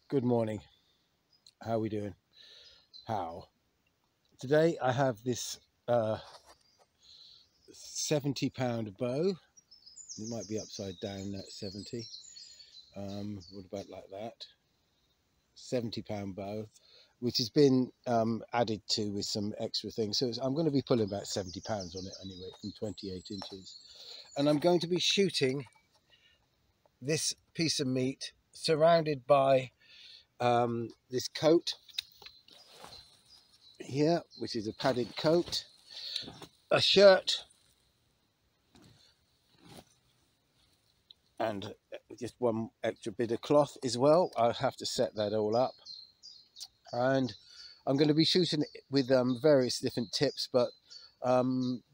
Good morning. How are we doing? How? Today I have this £70 bow. It might be upside down at 70. What about like that? £70 bow, which has been added to with some extra things. So I'm going to be pulling about £70 on it anyway, from 28 inches. And I'm going to be shooting this piece of meat surrounded by this coat here, which is a padded coat, a shirt, and just one extra bit of cloth as well. I'll have to set that all up, and I'm going to be shooting it with various different tips, but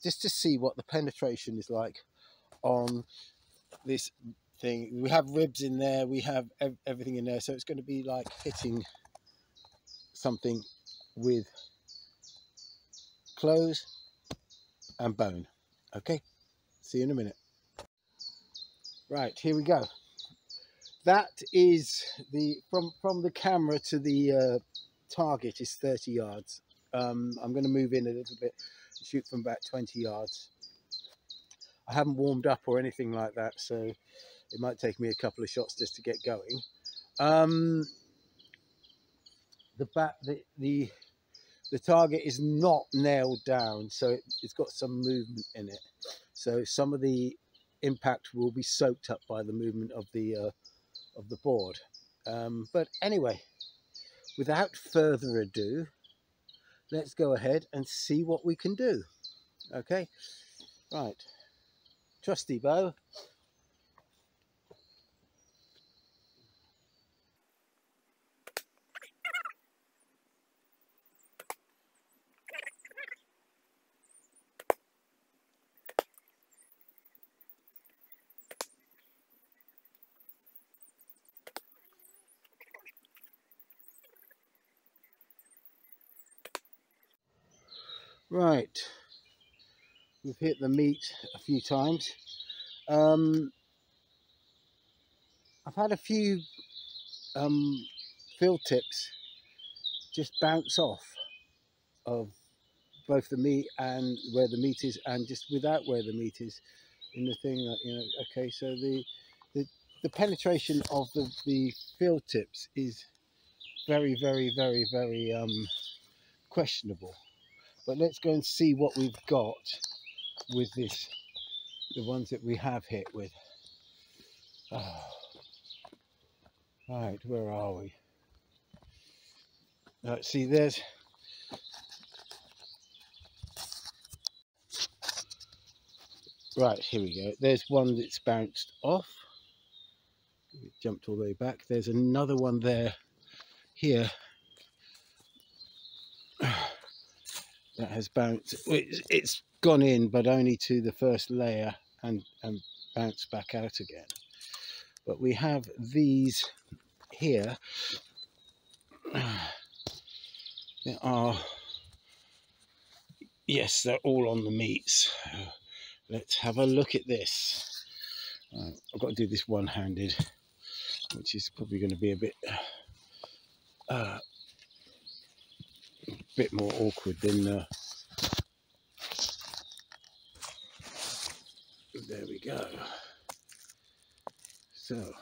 just to see what the penetration is like on this thing. We have ribs in there, we have everything in there, so it's going to be like hitting something with clothes and bone. Okay, see you in a minute. Right, here we go. That is the from the camera to the target is 30 yards. I'm going to move in a little bit, shoot from about 20 yards. I haven't warmed up or anything like that, so it might take me a couple of shots just to get going. The target is not nailed down, so it's got some movement in it. So some of the impact will be soaked up by the movement of the board. But anyway, without further ado, let's go ahead and see what we can do. Okay, right, trusty bow. Right, we've hit the meat a few times. I've had a few field tips just bounce off of both the meat and where the meat is, and just without where the meat is in the thing. That, you know, okay, so the penetration of the field tips is very questionable. But let's go and see what we've got with this, the ones that we have hit with. Oh. Right, where are we? See, there's right, here we go. There's one that's bounced off. It jumped all the way back. There's another one there, here, that has bounced. It's gone in, but only to the first layer and bounced back out again. But we have these here. There are, yes, they're all on the meats. Let's have a look at this. I've got to do this one-handed, which is probably going to be a bit more awkward than there we go. So,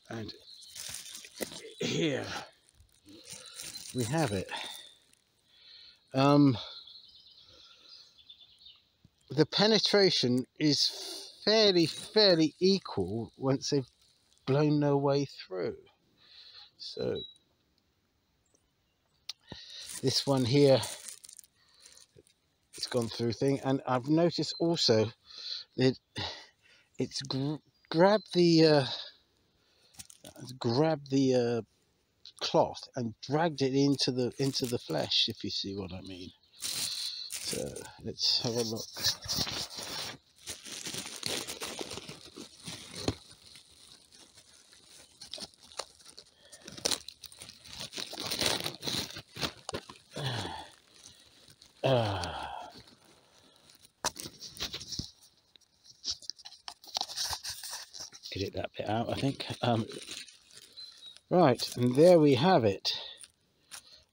and here we have it. The penetration is fairly equal once they've blown their way through. So this one here, it's gone through thing, and I've noticed also that it's grabbed the cloth and dragged it into the flesh, if you see what I mean. So let's have a look. Get it that bit out, I think. Right, and there we have it.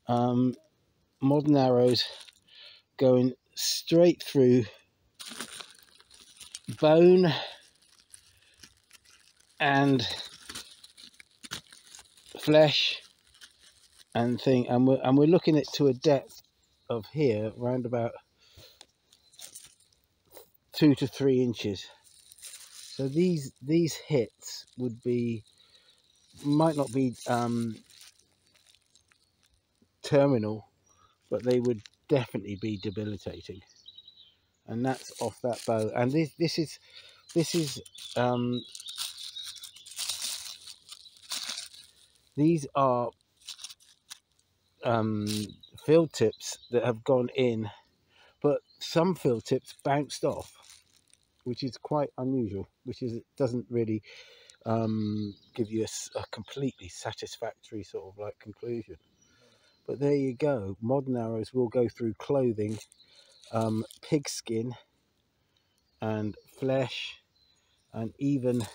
Modern arrows going straight through bone and flesh and thing, and we're looking at to a depth of here around about 2 to 3 inches. So these hits might not be terminal, but they would definitely be debilitating. And that's off that bow. And this is these are field tips that have gone in, but some field tips bounced off, which is quite unusual, it doesn't really give you a completely satisfactory sort of like conclusion. But there you go. Modern arrows will go through clothing, pig skin and flesh, and even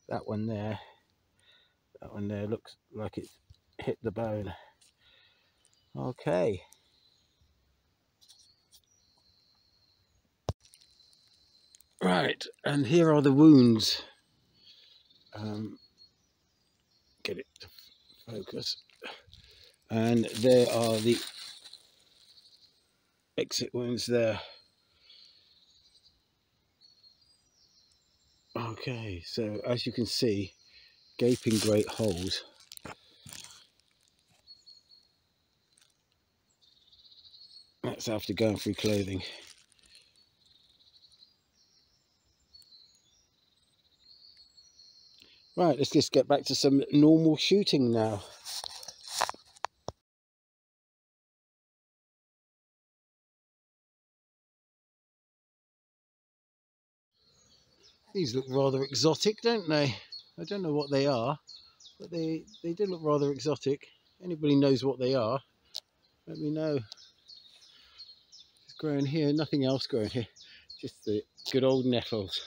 that one there looks like it's hit the bone. Okay. Right, and here are the wounds. Get it to focus. And there are the exit wounds there. Okay, so as you can see, gaping great holes. That's after going through clothing. Right, let's just get back to some normal shooting now. These look rather exotic, don't they? I don't know what they are, but they do look rather exotic. Anybody knows what they are, let me know. It's growing here, nothing else growing here, just the good old nettles.